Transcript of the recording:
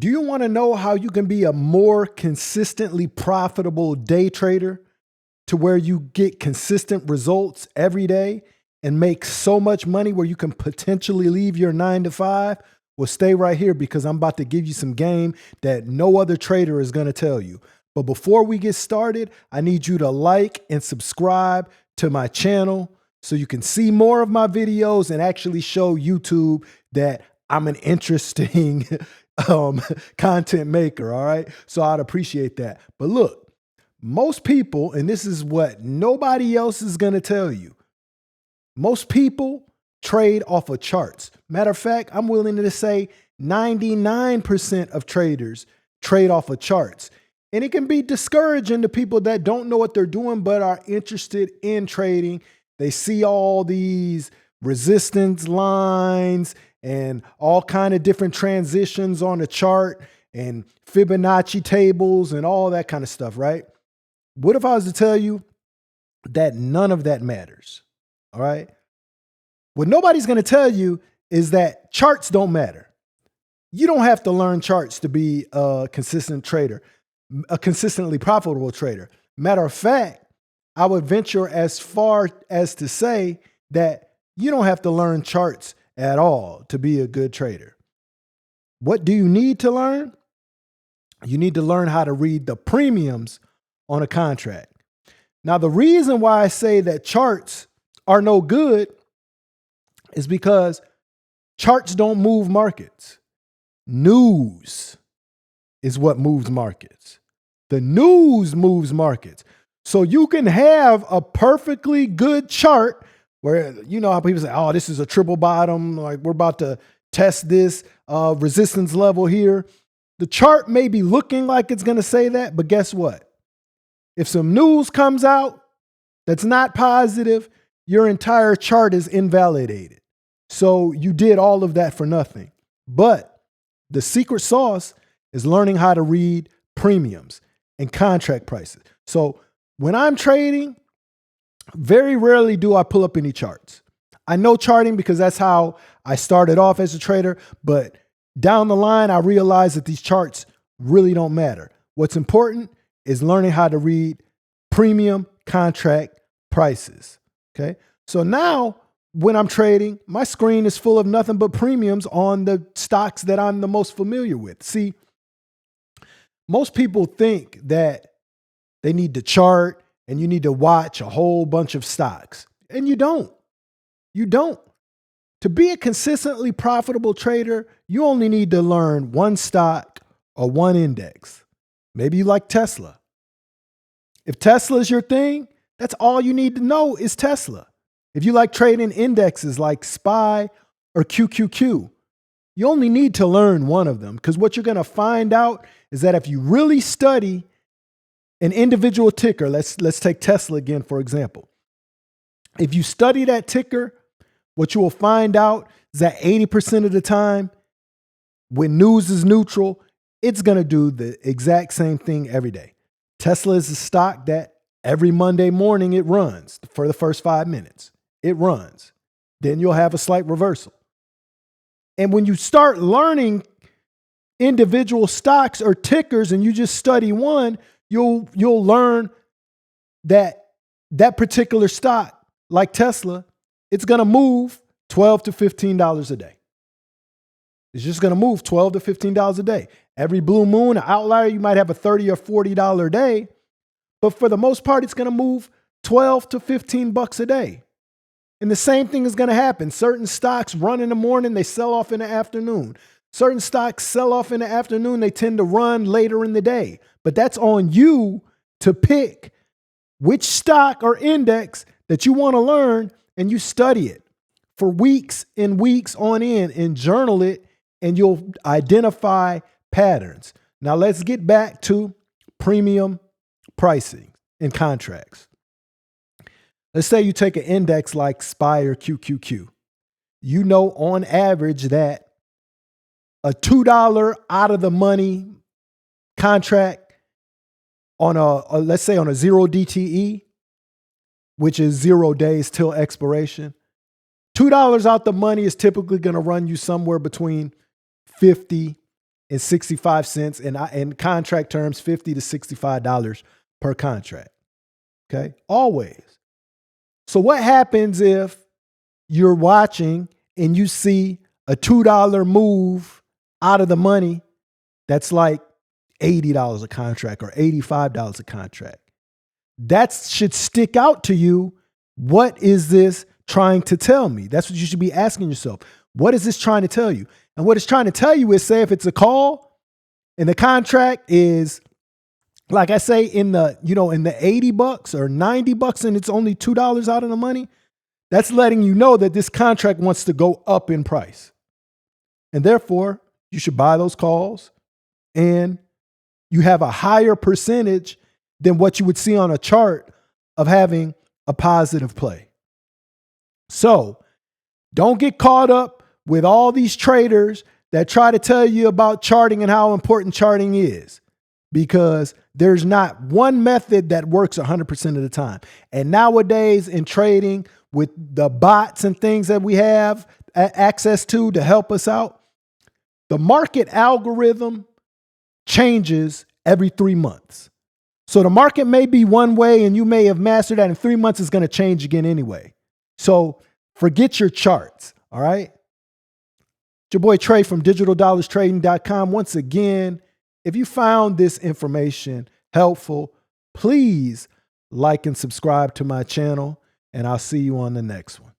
Do you want to know how you can be a more consistently profitable day trader to where you get consistent results every day and make so much money where you can potentially leave your 9 to 5? Well, stay right here because I'm about to give you some game that no other trader is going to tell you. But before we get started, I need you to like and subscribe to my channel so you can see more of my videos and actually show YouTube that I'm an interesting content maker. All right. So I'd appreciate that. But look, most people, and this is what nobody else is going to tell you, most people trade off of charts. Matter of fact, I'm willing to say 99% of traders trade off of charts. And it can be discouraging to people that don't know what they're doing but are interested in trading. They see all these resistance lines and all kind of different transitions on the chart and Fibonacci tables and all that kind of stuff, right? What if I was to tell you that none of that matters? All right. What nobody's going to tell you is that charts don't matter. You don't have to learn charts to be a consistent trader, a consistently profitable trader. Matter of fact, I would venture as far as to say that you don't have to learn charts at all to be a good trader. What do you need to learn? You need to learn how to read the premiums on a contract. Now, the reason why I say that charts are no good is because charts don't move markets. News is what moves markets. The news moves markets. So you can have a perfectly good chart where, you know how people say, oh, this is a triple bottom, like we're about to test this resistance level here. The chart may be looking like it's going to say that, but guess what? If some news comes out that's not positive, your entire chart is invalidated. So you did all of that for nothing. But the secret sauce is learning how to read premiums and contract prices. So when I'm trading, very rarely do I pull up any charts. I know charting because that's how I started off as a trader, but down the line, I realized that these charts really don't matter. What's important is learning how to read premium contract prices. Okay. So now when I'm trading, my screen is full of nothing but premiums on the stocks that I'm the most familiar with. See, most people think that they need to chart and you need to watch a whole bunch of stocks. And you don't. You don't. To be a consistently profitable trader, you only need to learn one stock or one index. Maybe you like Tesla. If Tesla is your thing, that's all you need to know is Tesla. If you like trading indexes like SPY or QQQ, you only need to learn one of them, because what you're going to find out is that if you really study an individual ticker, let's take Tesla again, for example. If you study that ticker, what you will find out is that 80% of the time, when news is neutral, it's going to do the exact same thing every day. Tesla is a stock that every Monday morning it runs for the first 5 minutes. It runs. Then you'll have a slight reversal. And when you start learning individual stocks or tickers and you just study one, you'll learn that that particular stock, like Tesla, it's going to move $12 to $15 a day. It's just going to move $12 to $15 a day. Every blue moon, an outlier, you might have a $30 or $40 a day, but for the most part, it's going to move 12 to 15 bucks a day. And the same thing is going to happen. Certain stocks run in the morning, they sell off in the afternoon. Certain stocks sell off in the afternoon, they tend to run later in the day. But that's on you to pick which stock or index that you want to learn, and you study it for weeks and weeks on end and journal it, and you'll identify patterns. Now let's get back to premium pricing and contracts. Let's say you take an index like SPY or QQQ. You know on average that a $2 out of the money contract on let's say on a 0 DTE, which is 0 days till expiration, $2 out the money is typically going to run you somewhere between 50 $1.65 and in contract terms, $50 to $65 per contract. Okay, always. So what happens if you're watching and you see a $2 move out of the money that's like $80 a contract or $85 a contract? That should stick out to you. What is this trying to tell me? That's what you should be asking yourself. What is this trying to tell you? And what it's trying to tell you is, say if it's a call and the contract is, like I say, in the $80 or $90 and it's only $2 out of the money, that's letting you know that this contract wants to go up in price. And therefore, you should buy those calls and you have a higher percentage than what you would see on a chart of having a positive play. So don't get caught up with all these traders that try to tell you about charting and how important charting is, because there's not one method that works 100% of the time. And nowadays in trading, with the bots and things that we have access to help us out, the market algorithm changes every 3 months. So the market may be one way and you may have mastered that. In 3 months, it's going to change again anyway. So forget your charts. All right. It's your boy Trey from DigitalDollarsTrading.com. Once again, if you found this information helpful, please like and subscribe to my channel, and I'll see you on the next one.